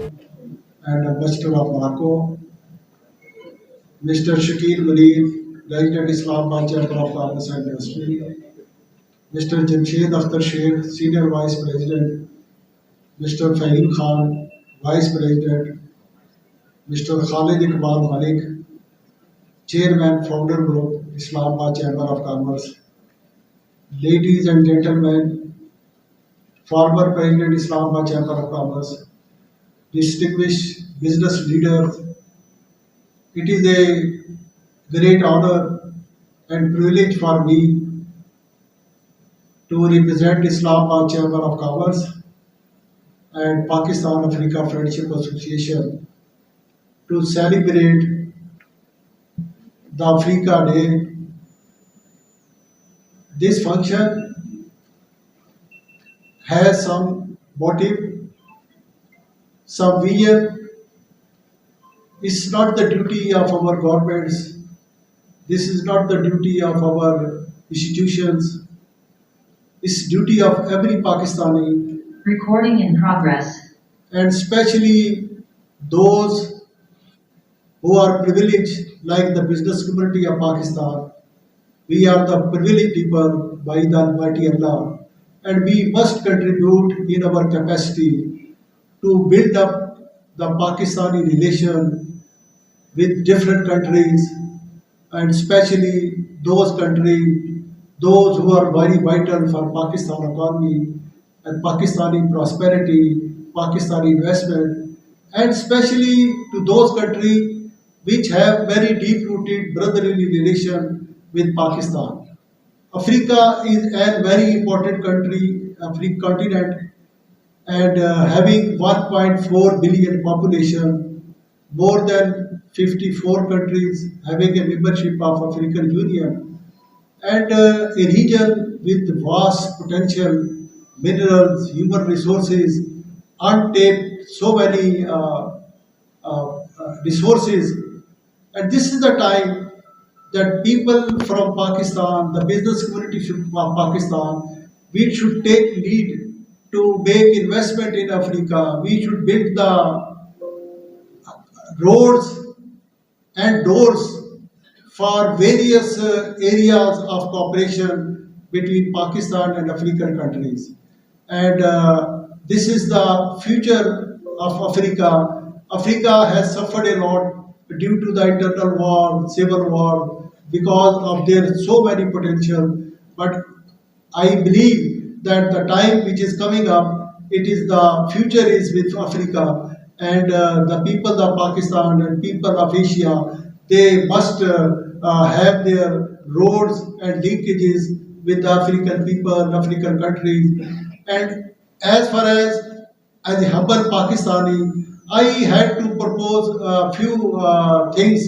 and Ambassador of Morocco, Mr. Shakil Walid, Resident Islamabad Chamber of Commerce and Industry, Mr. Jamshed Akhtar Sheikh, Senior Vice President, Mr. Fahim Khan, Vice President, Mr. Khalid Iqbal Malik, Chairman, Founder Group, Islamabad Chamber of Commerce, ladies and gentlemen, former President, Islamabad Chamber of Commerce, distinguished business leaders, it is a great honor and privilege for me to represent Islamabad Chamber of Commerce and Pakistan Africa Friendship Association to celebrate the Africa Day. This function has some motive, some vision. It's not the duty of our governments. This is not the duty of our institutions. It's duty of every Pakistani. Recording in progress. And especially those who are privileged, like the business community of Pakistan. We are the privileged people by the Almighty Allah, and we must contribute in our capacity to build up the Pakistani relation with different countries, and especially those countries, those who are very vital for Pakistan economy and Pakistani prosperity, Pakistani investment, and especially to those countries which have very deep-rooted brotherly relation with Pakistan. Africa is a very important country, African continent, and having 1.4 billion population, more than 54 countries having a membership of African Union, and a region with vast potential, minerals, human resources, untapped, so many resources. And this is the time that people from Pakistan, the business community of Pakistan, we should take lead to make investment in Africa. We should build the roads and doors for various areas of cooperation between Pakistan and African countries. And this is the future of Africa. Africa has suffered a lot due to the internal war, civil war, because of their so many potential. But I believe that the time which is coming up, it is the future is with Africa, and the people of Pakistan and people of Asia, they must have their roads and linkages with the African people, African countries. And as far as a humble Pakistani, I had to propose a few things.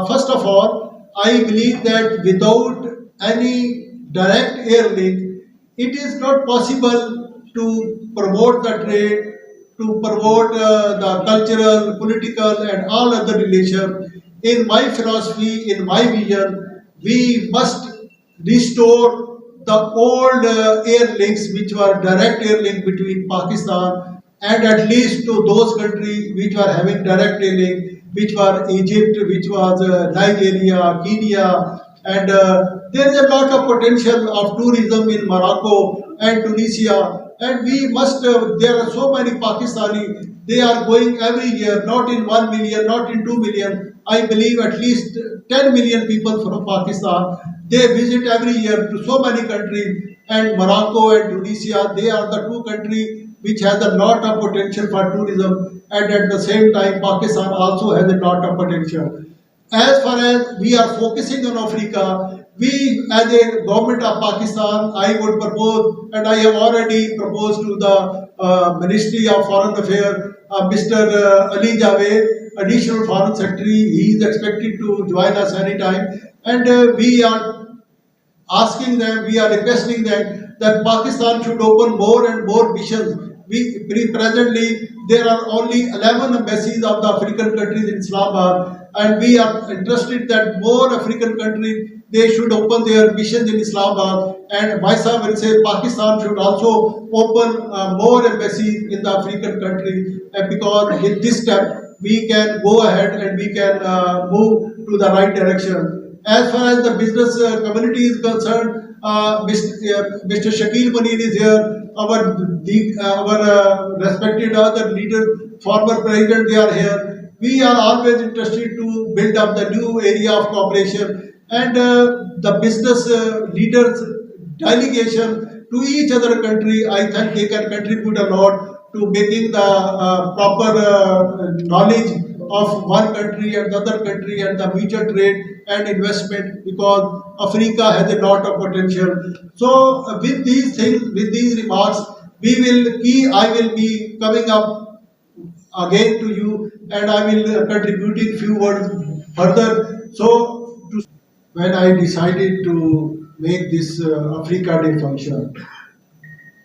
First of all, I believe that without any direct air link, it is not possible to promote the trade, to promote the cultural, political, and all other relations. In my philosophy, in my vision, we must restore the old air links, which were direct air link between Pakistan and at least to those countries which were having direct air link, which were Egypt, which was Nigeria, Kenya, and there is a lot of potential of tourism in Morocco and Tunisia. And we must, there are so many Pakistani, they are going every year, not in 1 million, not in 2 million. I believe at least 10 million people from Pakistan, they visit every year to so many countries. And Morocco and Tunisia, they are the two countries which has a lot of potential for tourism. And at the same time, Pakistan also has a lot of potential. As far as we are focusing on Africa, we as a government of Pakistan, I would propose, and I have already proposed to the Ministry of Foreign Affairs, Mr. Ali Javed, Additional Foreign Secretary, he is expected to join us anytime. And we are asking them, we are requesting them that Pakistan should open more and more missions. Presently, there are only 11 embassies of the African countries in Islamabad, and we are interested that more African countries they should open their missions in Islamabad, and vice versa, Pakistan should also open more embassies in the African country, because with this step we can go ahead and we can move to the right direction. As far as the business community is concerned, Mr. Shakil Munir is here, our respected other leaders, former president, they are here. We are always interested to build up the new area of cooperation, and the business leaders delegation to each other country, I think they can contribute a lot to making the proper knowledge of one country and the other country, and the mutual trade and investment, because Africa has a lot of potential. So with these things, with these remarks, I will be coming up again to you, and I will contributing few words further. So when I decided to make this Africa Day function,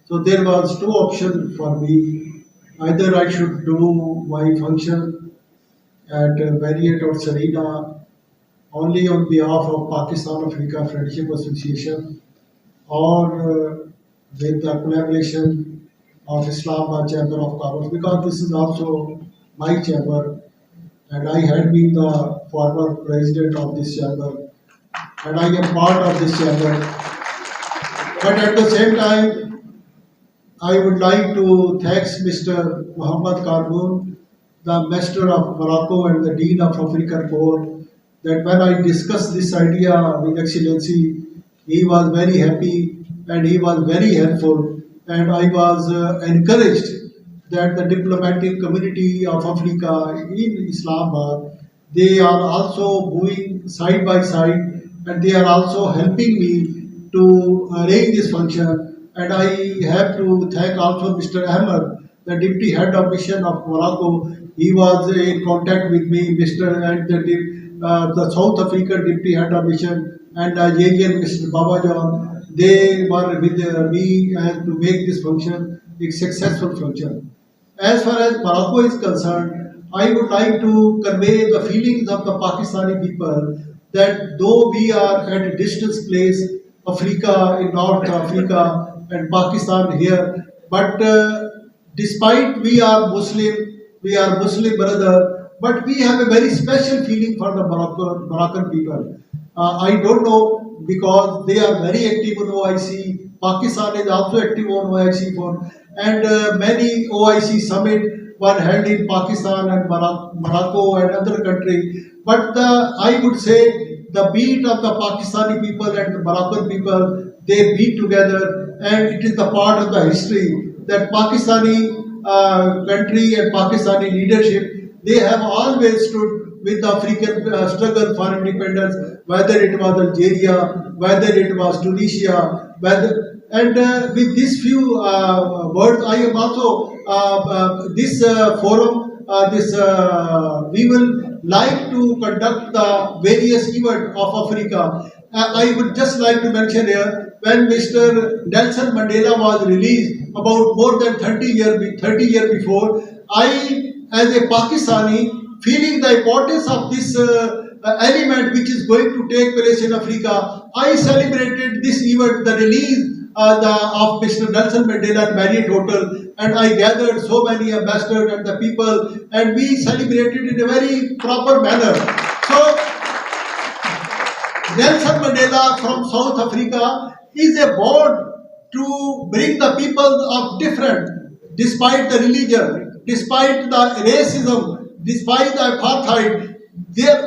so there was two options for me. Either I should do my function at Marriott or Serena only on behalf of Pakistan Africa Friendship Association, or with the collaboration of Islamabad Chamber of Commerce, because this is also my chamber, and I had been the former president of this chamber, and I am part of this chamber. But at the same time, I would like to thank Mr. Mohamed Karmoune, the Master of Morocco and the Dean of African Court, that when I discussed this idea with Excellency, he was very happy and he was very helpful, and I was encouraged that the diplomatic community of Africa in Islamabad, they are also moving side by side, and they are also helping me to arrange this function. And I have to thank also Mr. Ahmed, the Deputy Head of Mission of Morocco. He was in contact with me, the South African Deputy Head of Mission, and Nigerian Mr. Babajan. They were with me and to make this function a successful function. As far as Morocco is concerned, I would like to convey the feelings of the Pakistani people that though we are at a distant place, Africa in North Africa and Pakistan here, but despite we are Muslim brother, but we have a very special feeling for the Moroccan people. I don't know, because they are very active on OIC. Pakistan is also active on OIC for, and many OIC summit were held in Pakistan and Morocco and other country. But I would say the beat of the Pakistani people and the Moroccan people, they beat together, and it is the part of the history that Pakistani country and Pakistani leadership, they have always stood with the African struggle for independence, whether it was Algeria, whether it was Tunisia, with these few words, I am also this forum, we will like to conduct the various events of Africa. I would just like to mention here, when Mr. Nelson Mandela was released about more than 30 years before, I, as a Pakistani, feeling the importance of this element which is going to take place in Africa, I celebrated this event, the release of Mr. Nelson Mandela at Marriott Hotel, and I gathered so many ambassadors and the people, and we celebrated in a very proper manner. So, Nelson Mandela from South Africa is a bond to bring the people of different, despite the religion, despite the racism, despite the apartheid,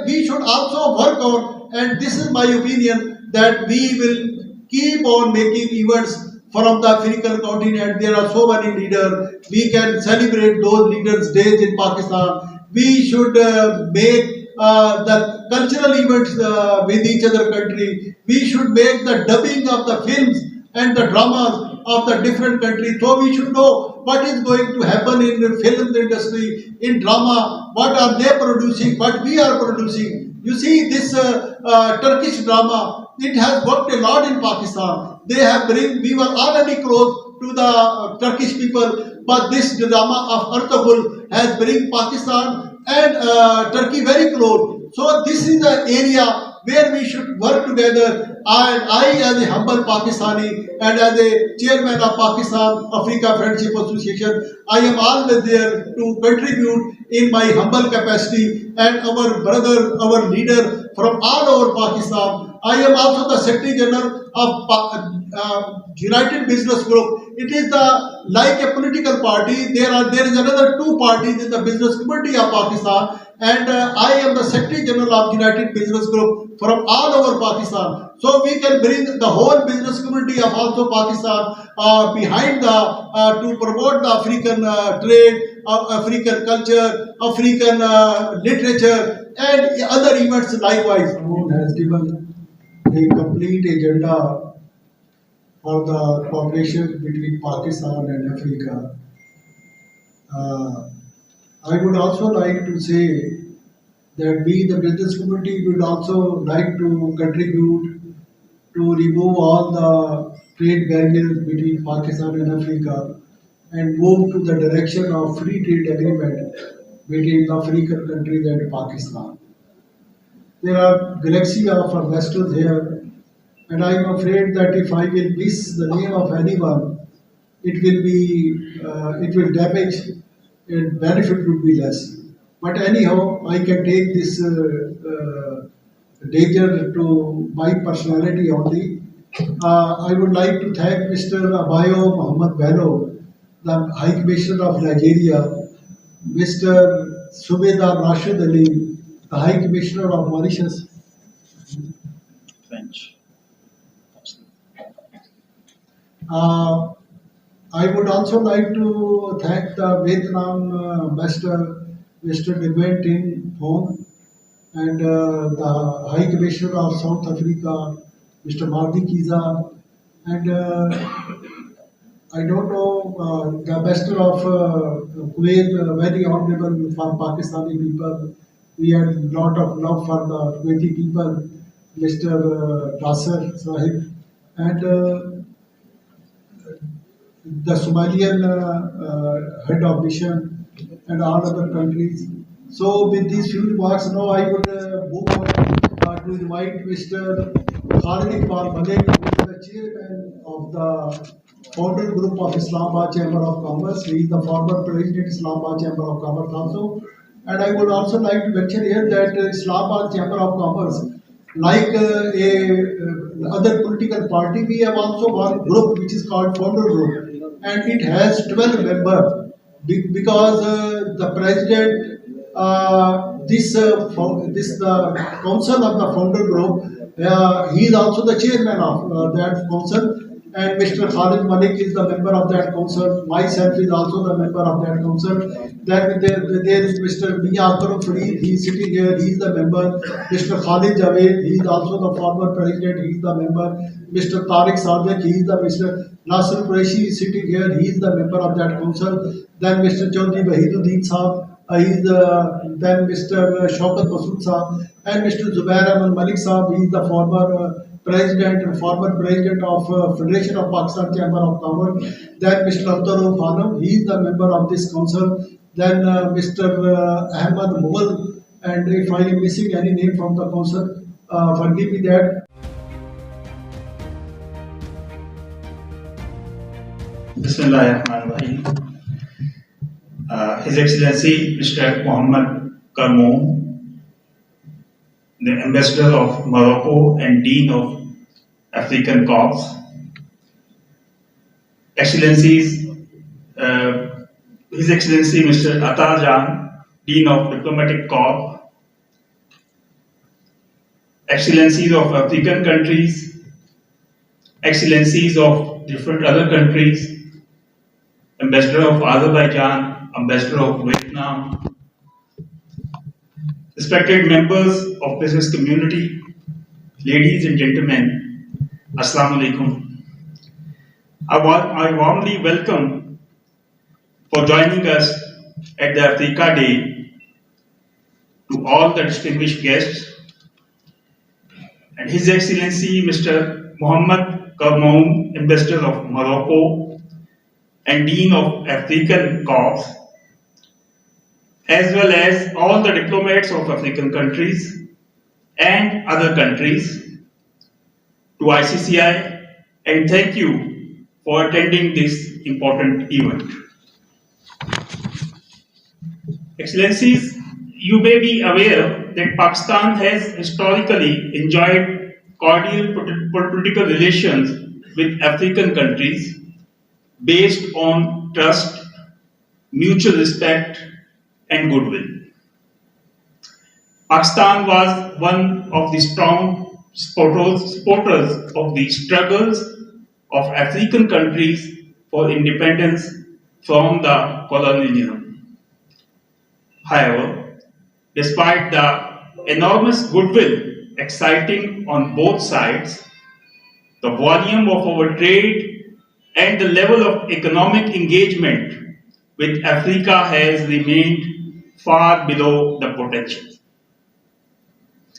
we should also work on, and this is my opinion, that we will keep on making events from the African continent. There are so many leaders. We can celebrate those leaders' days in Pakistan. We should make the cultural events with each other country. We should make the dubbing of the films and the dramas of the different countries. So we should know what is going to happen in the film industry, in drama, what are they producing, what we are producing. You see, this Turkish drama, it has worked a lot in Pakistan. We were already close to the Turkish people, but this drama of Ertugrul has bring Pakistan and Turkey very close. So this is the area where we should work together. And I, as a humble Pakistani and as a chairman of Pakistan Africa Friendship Association, I am always there to contribute in my humble capacity. And our brother, our leader from all over Pakistan, I am also the Secretary General of United Business Group. It is like a political party. There is another two parties in the business community of Pakistan, and I am the Secretary General of United Business Group from all over Pakistan. So we can bring the whole business community of also Pakistan behind to promote the African trade, African culture, African literature, and other events likewise. Moon has given a complete agenda for the cooperation between Pakistan and Africa. I would also like to say that we, the business community, would also like to contribute to remove all the trade barriers between Pakistan and Africa and move to the direction of free trade agreement between the African countries and Pakistan. There are galaxy of investors here, and I am afraid that if I will miss the name of anyone, it will damage and benefit would be less. But anyhow, I can take this danger to my personality only. I would like to thank Mr. Abayo Muhammad Bello, the High Commissioner of Nigeria, Mr. Subedar Rashid Ali, the High Commissioner of Mauritius. French. I would also like to thank the Vietnam Ambassador, Mr. Nguyen Tin Phong, and the High Commissioner of South Africa, Mr. Mardi Kiza, and I don't know, the Ambassador of Kuwait, very honorable for Pakistani people. We had a lot of love for the Kuwaiti people, Mr. Nasser Sahib, and the Somalian head of mission and all other countries. So with these few remarks, now I would move on to invite Mr. Khalid Iqbal Malik, who is the chairman of the founder group of Islamabad Chamber of Commerce. He is the former president Islamabad Chamber of Commerce also. And I would also like to mention here that Islamabad Chamber of Commerce, like other political party, we have also one group which is called founder group, and it has 12 members because the president, the council of the founder group, he is also the chairman of that council, and Mr. Khalid Malik is the member of that council. Myself is also the member of that council. Then there is Mr. Mia Akram Fareed, he is sitting here, he is the member. Mr. Khalid Javed, he is also the former president, he is the member. Mr. Tariq Sadiq, he is the Mr. Nasir Qureshi is sitting here, he is the member of that council. Then Mr. Chaudhry Wahiduddin Saab, then Mr. Shaukat Masood Saab, and Mr. Zubair Ahmed Malik Saab, he is the former president and former president of Federation of Pakistan Chamber of Commerce. Then Mr. Abdul Qayyum, he is the member of this council. Then Mr. Ahmed Mughal, and if I am missing any name from the council, forgive me that. Bismillahirrahmanirrahim. His Excellency Mr. Mohamed Karmoune, the Ambassador of Morocco and Dean of African Corps, Excellencies, His Excellency Mr. Atadjan, Dean of Diplomatic Corps, Excellencies of African countries, Excellencies of different other countries, Ambassador of Azerbaijan, Ambassador of Vietnam, respected members of business community, ladies and gentlemen, Assalamu alaikum. I warmly welcome for joining us at the Africaday to all the distinguished guests and His Excellency Mr. Mohamed Karmoune, Ambassador of Morocco and Dean of African Corps, as well as all the diplomats of African countries and other countries, to ICCI, and thank you for attending this important event. Excellencies, you may be aware that Pakistan has historically enjoyed cordial political relations with African countries based on trust, mutual respect, and goodwill. Pakistan was one of the strong supporters of the struggles of African countries for independence from the colonialism. However, despite the enormous goodwill exciting on both sides, the volume of our trade and the level of economic engagement with Africa has remained far below the potential.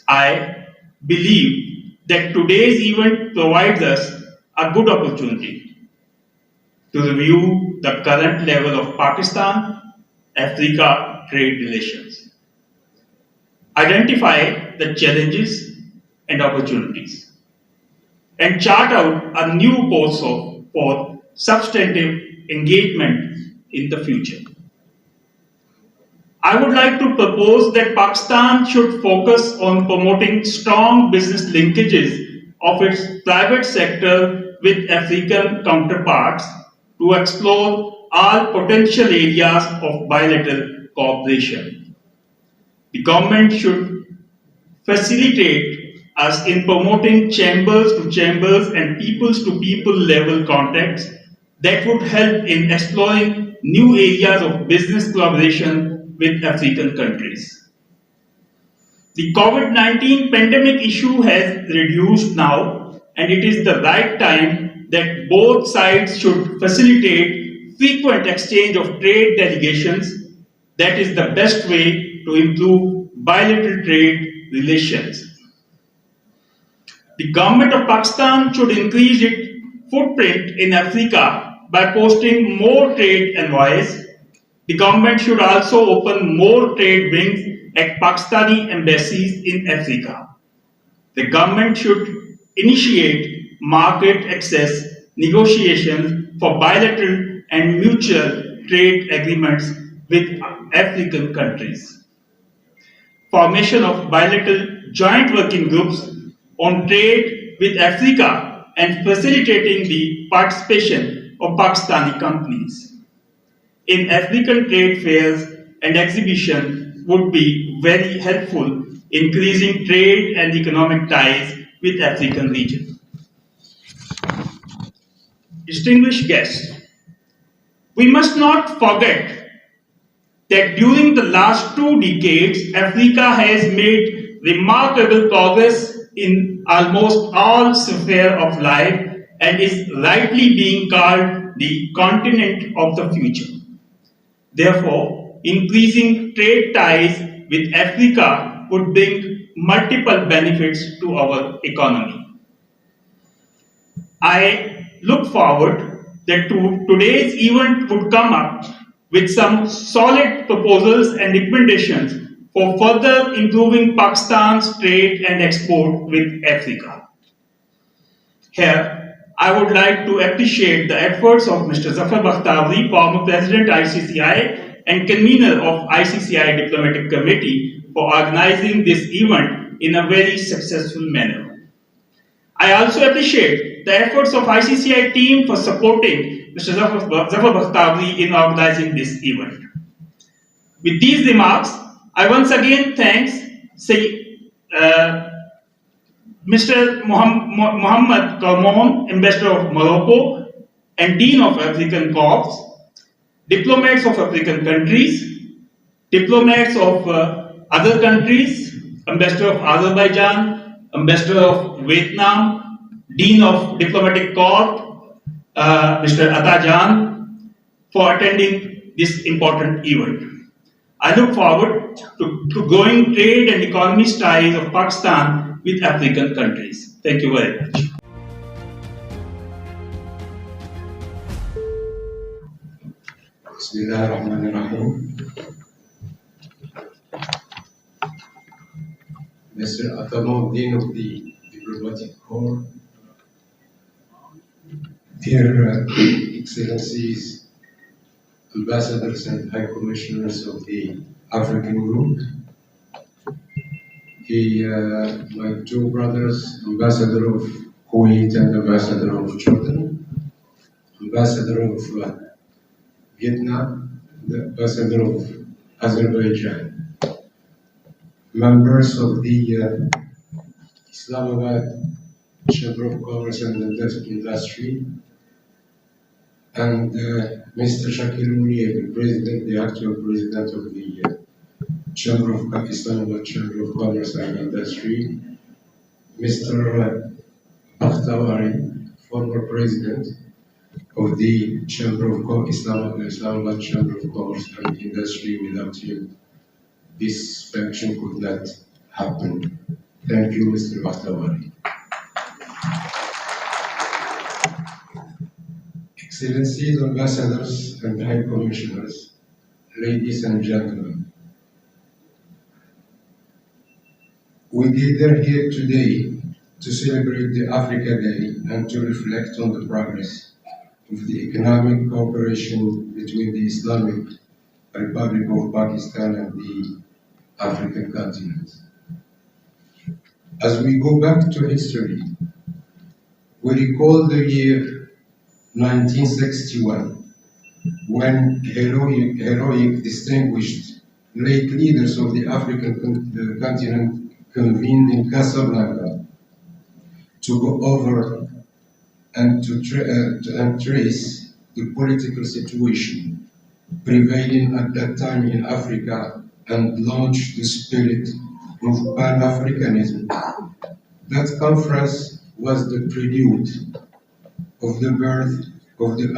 I believe that today's event provides us a good opportunity to review the current level of Pakistan-Africa trade relations, identify the challenges and opportunities, and chart out a new course for substantive engagement in the future. I would like to propose that Pakistan should focus on promoting strong business linkages of its private sector with African counterparts to explore all potential areas of bilateral cooperation. The government should facilitate us in promoting chambers to chambers and peoples to people level contacts that would help in exploring new areas of business collaboration with African countries. The COVID-19 pandemic issue has reduced now, and it is the right time that both sides should facilitate frequent exchange of trade delegations. That is the best way to improve bilateral trade relations. The government of Pakistan should increase its footprint in Africa by posting more trade envoys. The government should also open more trade wings at Pakistani embassies in Africa. The government should initiate market access negotiations for bilateral and mutual trade agreements with African countries. Formation of bilateral joint working groups on trade with Africa and facilitating the participation of Pakistani companies in African trade fairs and exhibitions would be very helpful, increasing trade and economic ties with African region. Distinguished guests, we must not forget that during the last 2 decades, Africa has made remarkable progress in almost all spheres of life and is rightly being called the continent of the future. Therefore, increasing trade ties with Africa would bring multiple benefits to our economy. I look forward that today's event would come up with some solid proposals and recommendations for further improving Pakistan's trade and export with Africa. Here, I would like to appreciate the efforts of Mr. Zafar Bakhtawi, former President ICCI and convener of ICCI Diplomatic Committee, for organizing this event in a very successful manner. I also appreciate the efforts of ICCI team for supporting Mr. Zafar Bakhtawi in organizing this event. With these remarks, I once again thank Mr. Mohamed Karmoune, Ambassador of Morocco and Dean of African Corps, diplomats of African countries, diplomats of other countries, Ambassador of Azerbaijan, Ambassador of Vietnam, Dean of Diplomatic Corps, Mr. Atadjan, for attending this important event. I look forward to growing trade and economy ties of Pakistan with African countries. Thank you very much. Mr. Atadjan Dean of the Diplomatic Corps, dear Excellencies, Ambassadors and High Commissioners of the African Group, my two brothers, Ambassador of Kuwait and Ambassador of Jordan, Ambassador of Vietnam, the Ambassador of Azerbaijan, members of the Islamabad Chamber of Commerce and Industry, and Mr. Shakil Munir, the actual president of the Chamber of Islamabad Chamber of Commerce and Industry, Mr. Bakhtawari, former president of the Islamabad Chamber of Commerce and Industry. Without him, this function could not happen. Thank you, Mr. Bakhtawari. Excellencies, Ambassadors and High Commissioners, ladies and gentlemen, we gather here today to celebrate the Africa Day and to reflect on the progress of the economic cooperation between the Islamic Republic of Pakistan and the African continent. As we go back to history, we recall the year 1961, when heroic, distinguished, late leaders of the African continent convened in Casablanca to go over and to trace the political situation prevailing at that time in Africa and launch the spirit of Pan-Africanism. That conference was the prelude of the birth of the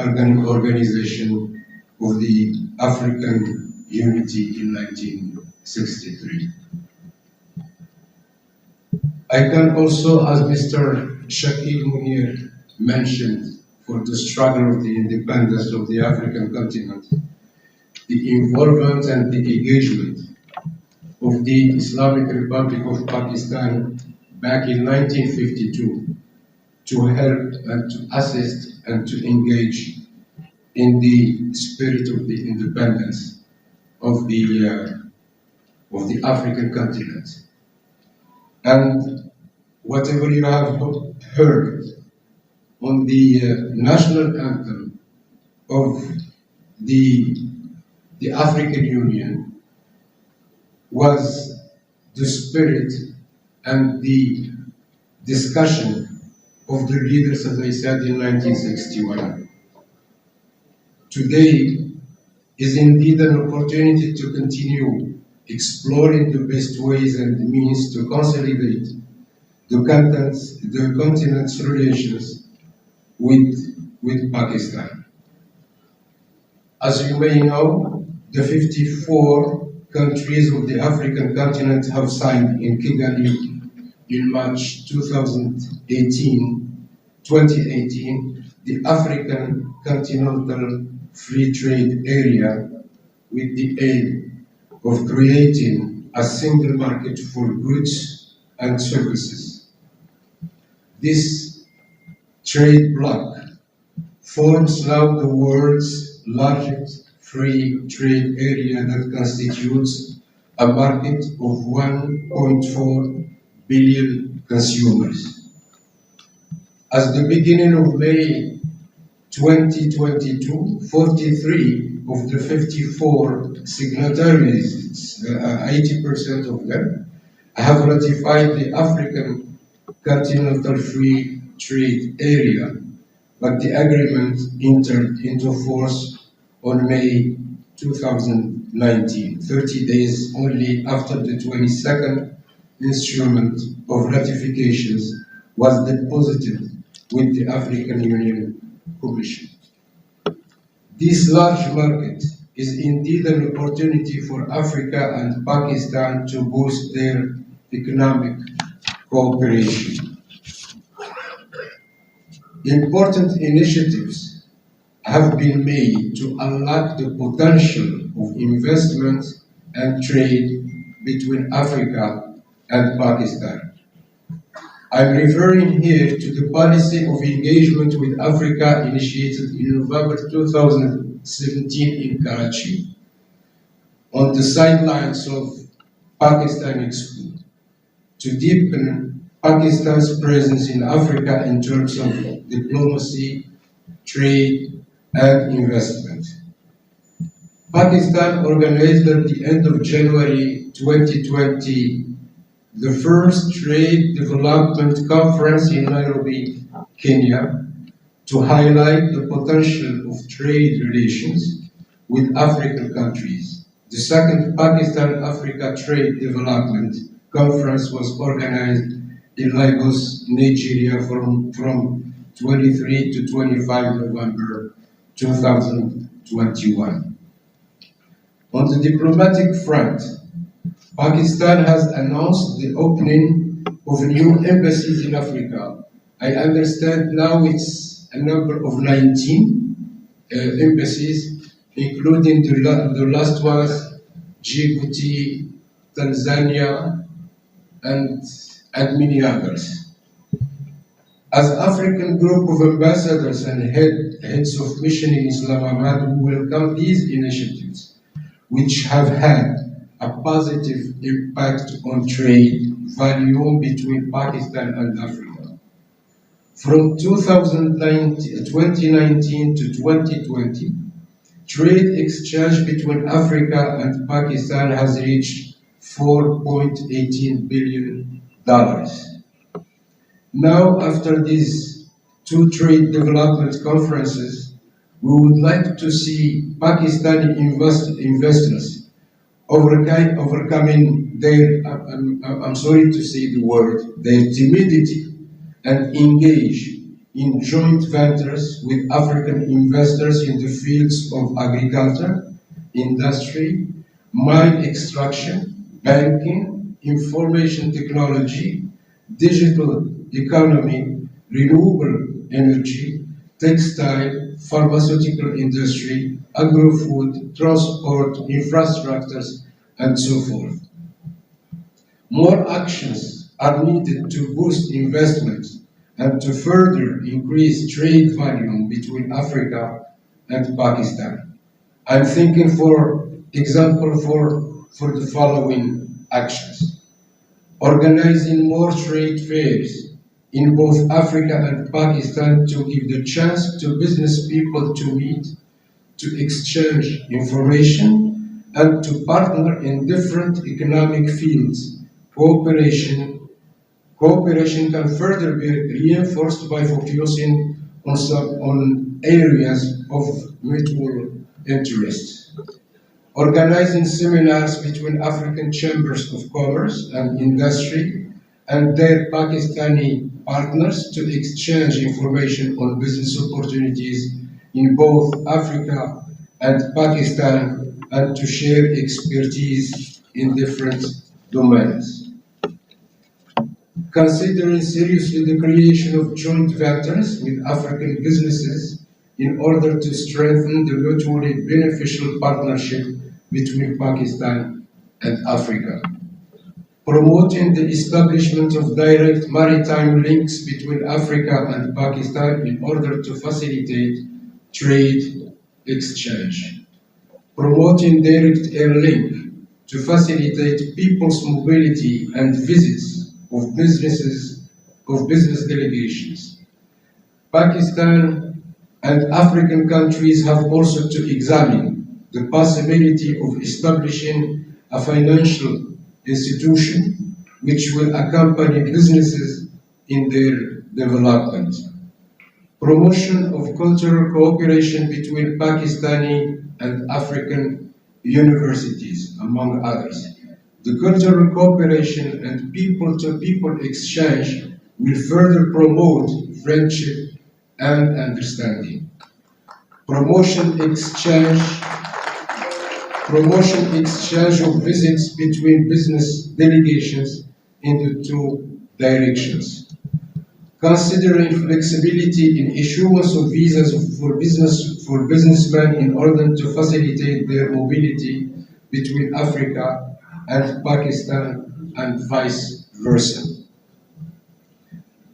organization of the African Unity in 1963. I can also, as Mr. Shakil Munir mentioned, for the struggle of the independence of the African continent, the involvement and the engagement of the Islamic Republic of Pakistan back in 1952 to help and to assist and to engage in the spirit of the independence of the African continent. And whatever you have heard on the national anthem of the African Union was the spirit and the discussion of the leaders, as I said, in 1961. Today is indeed an opportunity to continue exploring the best ways and means to consolidate the continent's relations with Pakistan. As you may know, the 54 countries of the African continent have signed in Kigali in March 2018, the African Continental Free Trade Area, with the aim of creating a single market for goods and services. This trade bloc forms now the world's largest free trade area that constitutes a market of 1.4 billion consumers. As the beginning of May 2022, 43 of the 54 signatories, 80% of them, have ratified the African Continental Free Trade Area, but the agreement entered into force on May 2019, 30 days only after the 22nd instrument of ratifications was deposited with the African Union Commission. This large market is indeed an opportunity for Africa and Pakistan to boost their economic cooperation. Important initiatives have been made to unlock the potential of investment and trade between Africa and Pakistan. I'm referring here to the policy of engagement with Africa initiated in November 2017 in Karachi on the sidelines of Pakistan Expo to deepen Pakistan's presence in Africa in terms of diplomacy, trade, and investment. Pakistan organized at the end of January 2020 the first Trade Development Conference in Nairobi, Kenya, to highlight the potential of trade relations with African countries. The second Pakistan-Africa Trade Development Conference was organized in Lagos, Nigeria from 23 to 25 November 2021. On the diplomatic front, Pakistan has announced the opening of new embassies in Africa. I understand now it's a number of 19 embassies, including the last ones, Djibouti, Tanzania, and many others. As African group of ambassadors and heads of mission in Islamabad, we welcome these initiatives, which have had a positive impact on trade volume between Pakistan and Africa. From 2019 to 2020, trade exchange between Africa and Pakistan has reached $4.18 billion. Now, after these two trade development conferences, we would like to see Pakistani investors overcoming their, I'm sorry to say the word, their timidity and engage in joint ventures with African investors in the fields of agriculture, industry, mine extraction, banking, information technology, digital economy, renewable energy, textile, pharmaceutical industry, agro-food, transport, infrastructures, and so forth. More actions are needed to boost investment and to further increase trade volume between Africa and Pakistan. I'm thinking, for example, for the following actions. Organizing more trade fairs in both Africa and Pakistan to give the chance to business people to meet, to exchange information, and to partner in different economic fields. Cooperation can further be reinforced by focusing on areas of mutual interest. Organizing seminars between African chambers of commerce and industry and their Pakistani partners to exchange information on business opportunities in both Africa and Pakistan and to share expertise in different domains. Considering seriously the creation of joint ventures with African businesses in order to strengthen the mutually beneficial partnership between Pakistan and Africa. Promoting the establishment of direct maritime links between Africa and Pakistan in order to facilitate trade exchange. Promoting direct air link to facilitate people's mobility and visits of business delegations. Pakistan and African countries have also to examine the possibility of establishing a financial institution which will accompany businesses in their development. Promotion of cultural cooperation between Pakistani and African universities, among others. The cultural cooperation and people-to-people exchange will further promote friendship and understanding. Promotion exchange of visits between business delegations in the two directions. Considering flexibility in issuance of visas for businessmen in order to facilitate their mobility between Africa and Pakistan and vice versa.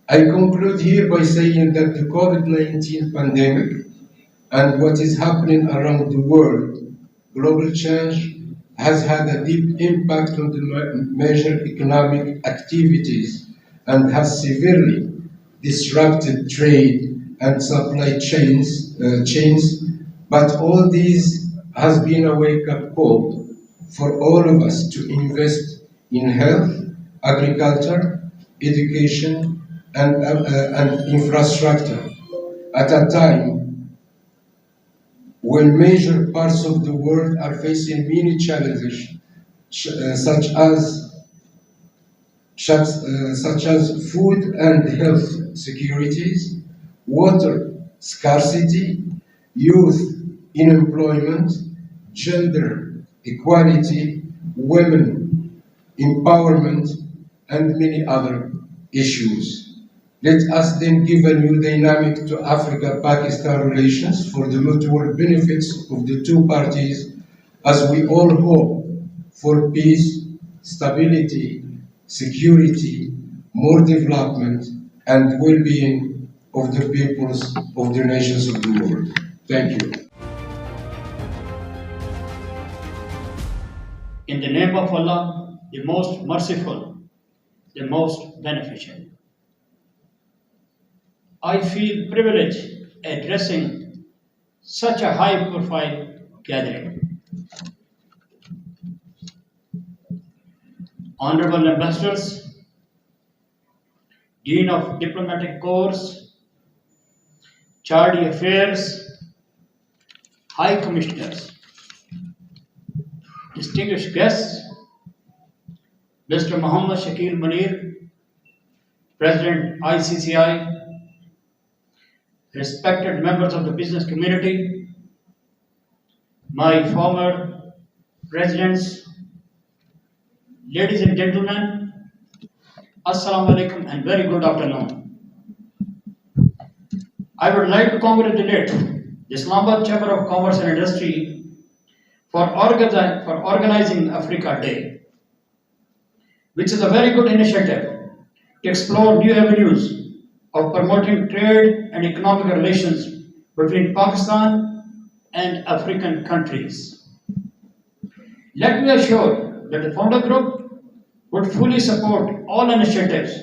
I conclude here by saying that the COVID-19 pandemic and what is happening around the world, global change, has had a deep impact on the major economic activities and has severely disrupted trade and supply chains, but all these has been a wake-up call for all of us to invest in health, agriculture, education, and infrastructure at a time when major parts of the world are facing many challenges, such as food and health securities, water scarcity, youth unemployment, gender equality, women empowerment, and many other issues. Let us then give a new dynamic to Africa-Pakistan relations for the mutual benefits of the two parties, as we all hope for peace, stability, security, more development, and well-being of the peoples of the nations of the world. Thank you. In the name of Allah, the most merciful, the most beneficial. I feel privileged addressing such a high-profile gathering. Honorable Ambassadors, Dean of Diplomatic Corps, Charity Affairs, High Commissioners, distinguished guests, Mr. Mohamed Karmoune, President ICCI, respected members of the business community, my former presidents, ladies and gentlemen, Assalamu alaikum and very good afternoon. I would like to congratulate the Islamabad Chamber of Commerce and Industry for organizing Africa Day, which is a very good initiative to explore new avenues of promoting trade and economic relations between Pakistan and African countries. Let me assure that the founder group would fully support all initiatives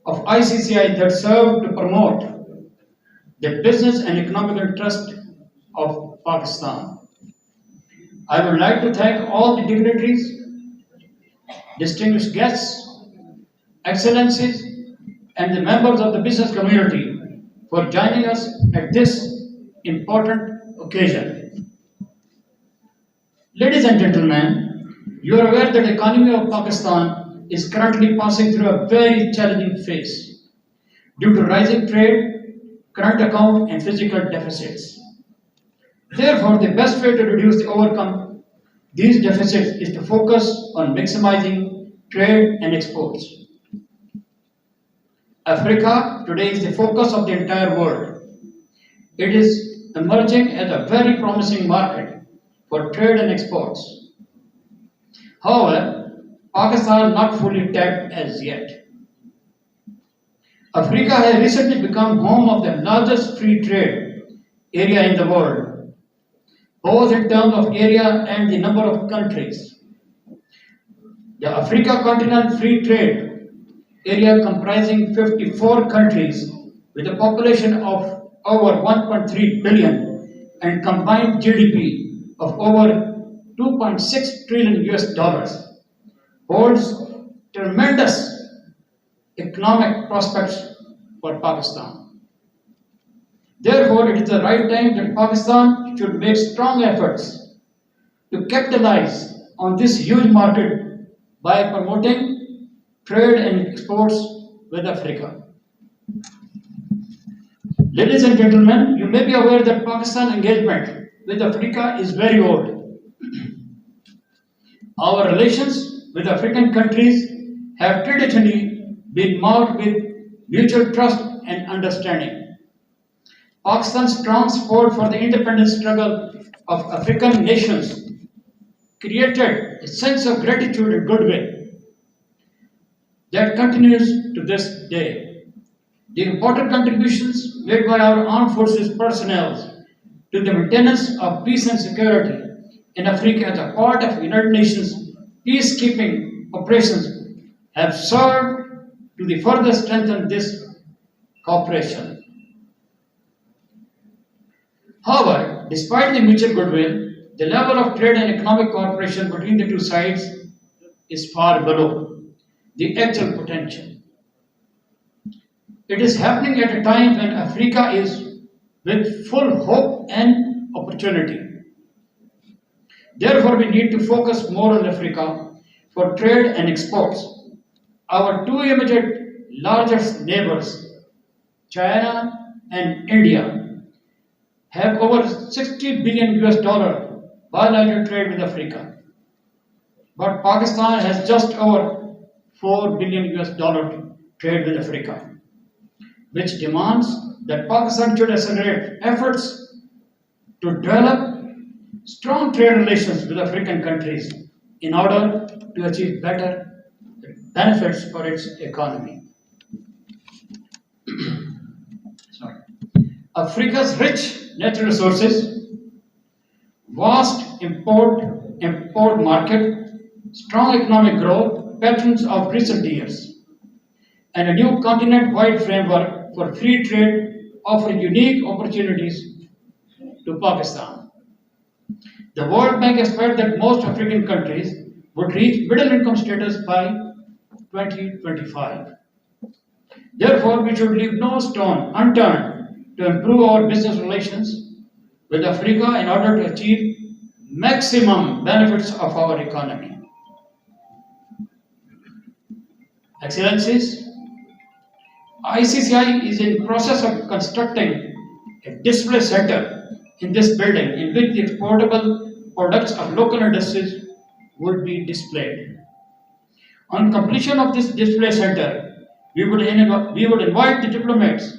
of ICCI that serve to promote the business and economic interest of Pakistan. I would like to thank all the dignitaries, distinguished guests, excellencies, and the members of the business community for joining us at this important occasion. Ladies and gentlemen, you are aware that the economy of Pakistan is currently passing through a very challenging phase due to rising trade, current account, and physical deficits. Therefore, the best way to reduce or overcome these deficits is to focus on maximizing trade and exports. Africa today is the focus of the entire world. It is emerging as a very promising market for trade and exports. However, Pakistan is not fully tapped as yet. Africa has recently become home of the largest free trade area in the world, both in terms of area and the number of countries. The Africa Continental Free Trade area comprising 54 countries with a population of over 1.3 billion and combined GDP of over 2.6 trillion US dollars holds tremendous economic prospects for Pakistan. Therefore, it is the right time that Pakistan should make strong efforts to capitalize on this huge market by promoting trade and exports with Africa. Ladies and gentlemen, you may be aware that Pakistan's engagement with Africa is very old. Our relations with African countries have traditionally been marked with mutual trust and understanding. Pakistan's strong support for the independence struggle of African nations created a sense of gratitude and goodwill. that continues to this day. The important contributions made by our armed forces personnel to the maintenance of peace and security in Africa as a part of United Nations peacekeeping operations have served to the further strengthen this cooperation. However, despite the mutual goodwill, the level of trade and economic cooperation between the two sides is far below the actual potential. It is happening at a time when Africa is with full hope and opportunity. Therefore, we need to focus more on Africa for trade and exports. Our two immediate largest neighbors, China and India, have over 60 billion US dollar bilateral trade with Africa. But Pakistan has just over 4 billion US dollar trade with Africa, which demands that Pakistan should accelerate efforts to develop strong trade relations with African countries in order to achieve better benefits for its economy. Sorry. Africa's rich natural resources, vast import market, strong economic growth, patterns of recent years, and a new continent-wide framework for free trade offer unique opportunities to Pakistan. The World Bank expects that most African countries would reach middle income status by 2025. Therefore, we should leave no stone unturned to improve our business relations with Africa in order to achieve maximum benefits of our economy. Excellencies, ICCI is in process of constructing a display center in this building in which the exportable products of local industries would be displayed. On completion of this display center, we would invite the diplomats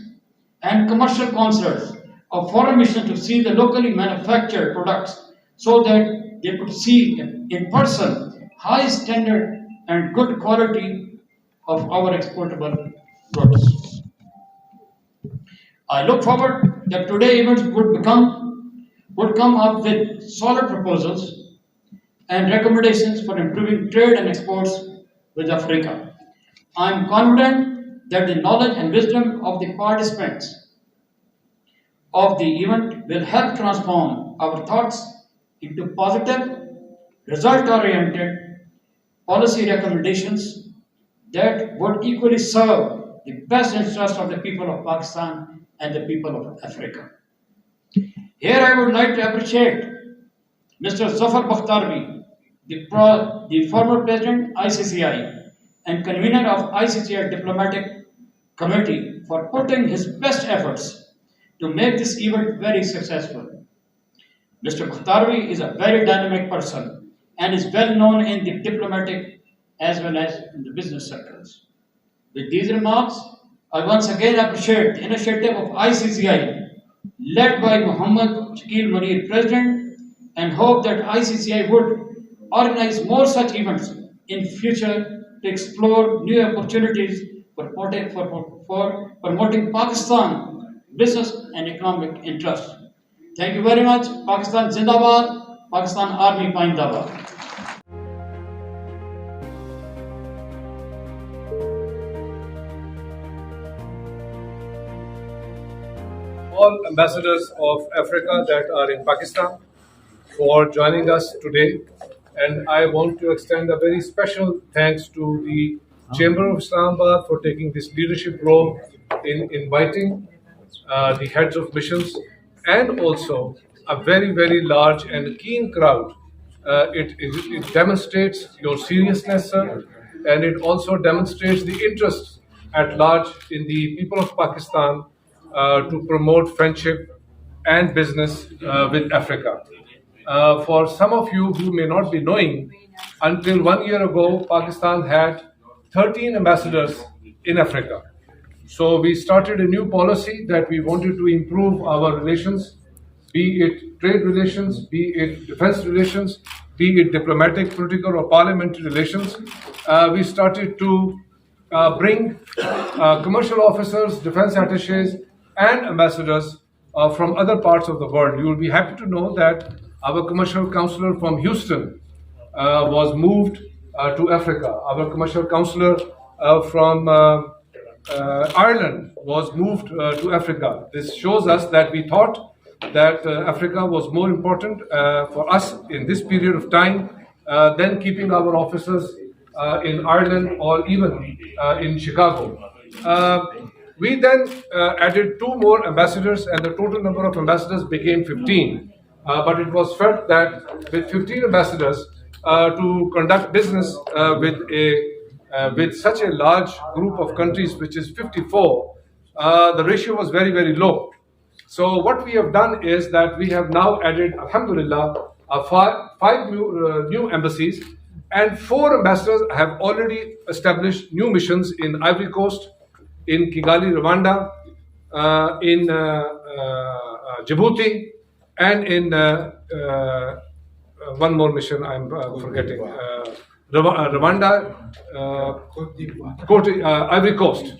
and commercial consuls of foreign missions to see the locally manufactured products so that they could see in person high standard and good quality of our exportable goods. I look forward that today's events would come up with solid proposals and recommendations for improving trade and exports with Africa. I am confident that the knowledge and wisdom of the participants of the event will help transform our thoughts into positive, result-oriented policy recommendations that would equally serve the best interest of the people of Pakistan and the people of Africa. Here I would like to appreciate Mr. Zafar Bakhtarvi, the former President ICCI and convener of ICCI Diplomatic Committee for putting his best efforts to make this event very successful. Mr. Bakhtarvi is a very dynamic person and is well known in the diplomatic as well as in the business circles. With these remarks, I once again appreciate the initiative of ICCI led by Mohamed Karmoune, President, and hope that ICCI would organize more such events in future to explore new opportunities for promoting Pakistan business and economic interests. Thank you very much. Pakistan Zindabad, Pakistan Army Paindabad. All ambassadors of Africa that are in Pakistan for joining us today. And I want to extend a very special thanks to the Chamber of Islamabad for taking this leadership role in inviting the heads of missions, and also a very, very large and keen crowd. It demonstrates your seriousness, sir, and it also demonstrates the interest at large in the people of Pakistan to promote friendship and business with Africa. For some of you who may not be knowing, until 1 year ago, Pakistan had 13 ambassadors in Africa. So we started a new policy that we wanted to improve our relations, be it trade relations, be it defense relations, be it diplomatic, political, or parliamentary relations. We started to bring commercial officers, defense attaches, and ambassadors from other parts of the world. You will be happy to know that our commercial counselor from Houston was moved to Africa. Our commercial counselor from Ireland was moved to Africa. This shows us that we thought that Africa was more important for us in this period of time than keeping our officers in Ireland or even in Chicago. We then added 2 more ambassadors, and the total number of ambassadors became 15. But it was felt that with 15 ambassadors to conduct business with such a large group of countries, which is 54, the ratio was very, very low. So what we have done is that we have now added, alhamdulillah, 5 new embassies, and 4 ambassadors have already established new missions in Ivory Coast, in Kigali, Rwanda, in Djibouti, and in one more mission I'm forgetting, Rwanda, Ivory Coast.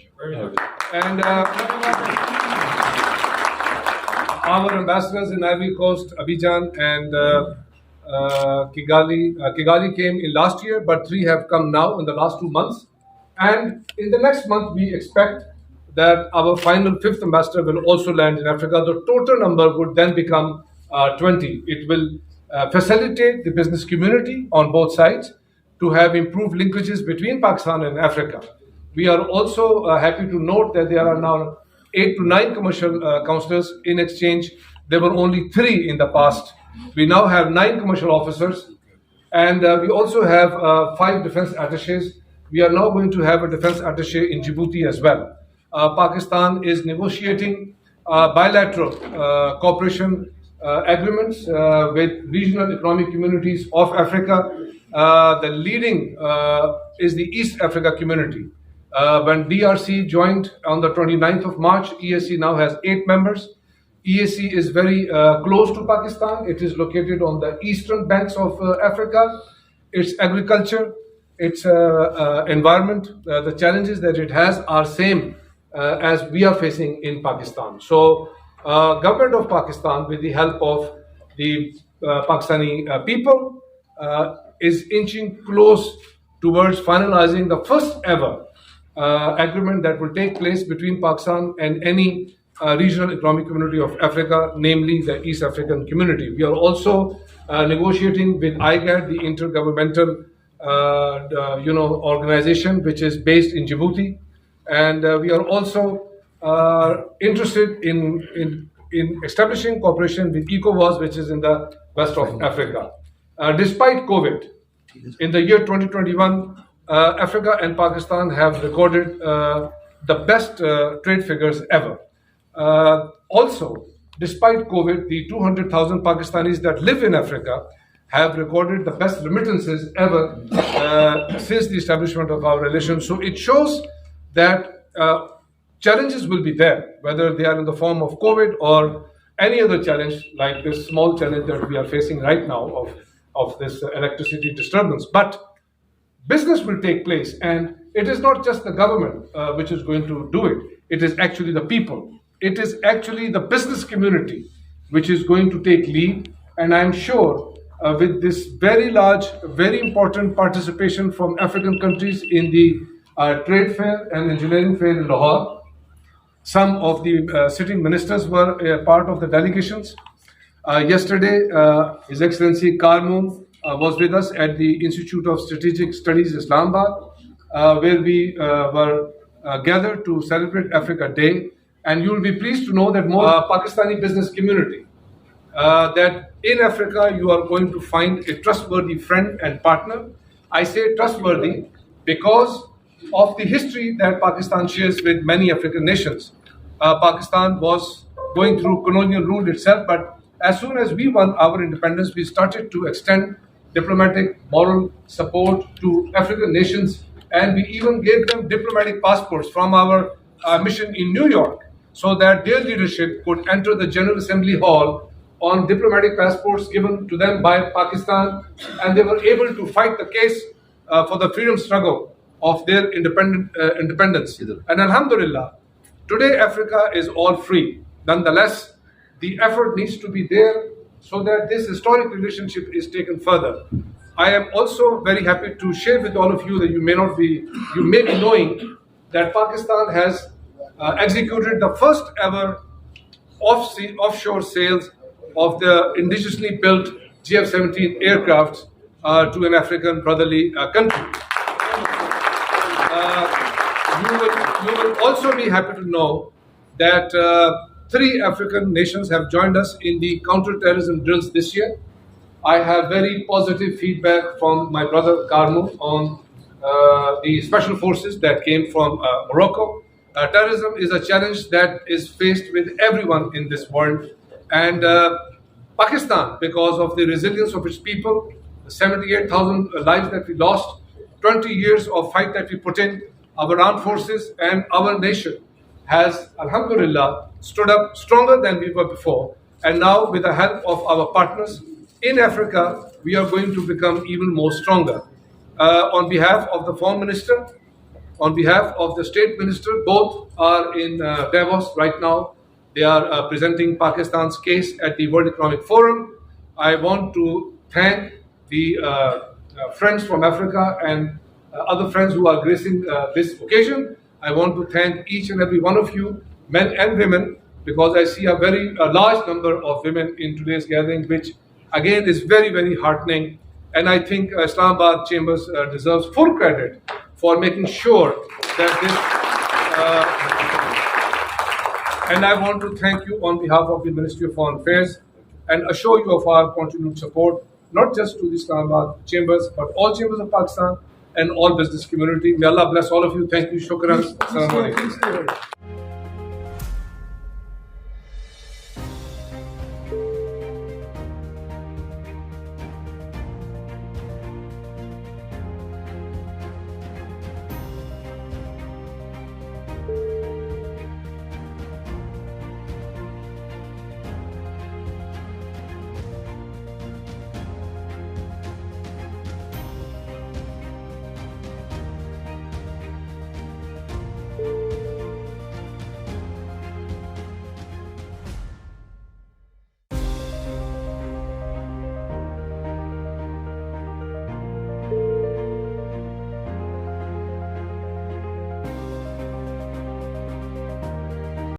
And our ambassadors in Ivory Coast, Abidjan and Kigali came in last year, but 3 have come now in the last 2 months. And in the next month, we expect that our final 5th ambassador will also land in Africa. The total number would then become 20. It will facilitate the business community on both sides to have improved linkages between Pakistan and Africa. We are also happy to note that there are now 8 to 9 commercial counselors. In exchange, there were only 3 in the past. We now have 9 commercial officers, and we also have 5 defense attaches. We are now going to have a defense attaché in Djibouti as well. Pakistan is negotiating bilateral cooperation agreements with regional economic communities of Africa. The leading is the East Africa community. When DRC joined on the 29th of March, EAC now has 8 members. EAC is very close to Pakistan. It is located on the eastern banks of Africa. Its agriculture, its environment, the challenges that it has are same as we are facing in Pakistan. So, government of Pakistan, with the help of the Pakistani people, is inching close towards finalizing the first ever agreement that will take place between Pakistan and any regional economic community of Africa, namely the East African community. We are also negotiating with IGAD, the intergovernmental organization which is based in Djibouti, and we are also interested in establishing cooperation with ECOWAS, which is in the west of Africa. Despite COVID, in the year 2021, Africa and Pakistan have recorded the best trade figures ever. Also, despite COVID, the 200,000 Pakistanis that live in Africa have recorded the best remittances ever since the establishment of our relations. So it shows that challenges will be there, whether they are in the form of COVID or any other challenge like this small challenge that we are facing right now of this electricity disturbance. But business will take place, and it is not just the government which is going to do it. It is actually the people. It is actually the business community which is going to take lead, and I am sure with this very large, very important participation from African countries in the trade fair and engineering fair in Lahore. Some of the sitting ministers were part of the delegations. Yesterday, His Excellency Karmoune was with us at the Institute of Strategic Studies, Islamabad, where we were gathered to celebrate Africa Day. And you will be pleased to know that more Pakistani business community, that in Africa you are going to find a trustworthy friend and partner. I say trustworthy because of the history that Pakistan shares with many African nations. Pakistan was going through colonial rule itself, but as soon as we won our independence, we started to extend diplomatic, moral support to African nations, and we even gave them diplomatic passports from our mission in New York, so that their leadership could enter the General Assembly Hall on diplomatic passports given to them by Pakistan, and they were able to fight the case for the freedom struggle of their independence. And Alhamdulillah, today Africa is all free. Nonetheless, the effort needs to be there so that this historic relationship is taken further. I am also very happy to share with all of you that you may be knowing that Pakistan has executed the first ever offshore sales of the indigenously built GF-17 aircraft to an African brotherly country. You will also be happy to know that 3 African nations have joined us in the counter-terrorism drills this year. I have very positive feedback from my brother Karmoune on the special forces that came from Morocco. Terrorism is a challenge that is faced with everyone in this world, and Pakistan, because of the resilience of its people, the 78,000 lives that we lost, 20 years of fight that we put in, our armed forces and our nation has, alhamdulillah, stood up stronger than we were before. And now, with the help of our partners in Africa, we are going to become even more stronger. On behalf of the Foreign Minister, on behalf of the State Minister, both are in Davos right now. They are presenting Pakistan's case at the World Economic Forum. I want to thank the friends from Africa and other friends who are gracing this occasion. I want to thank each and every one of you, men and women, because I see a very large number of women in today's gathering, which again is very, very heartening. And I think Islamabad Chambers deserves full credit for making sure that this, and I want to thank you on behalf of the Ministry of Foreign Affairs and assure you of our continued support, not just to the Islamabad Chambers, but all chambers of Pakistan and all business community. May Allah bless all of you. Thank you. Shukran. Assalamu alaikum.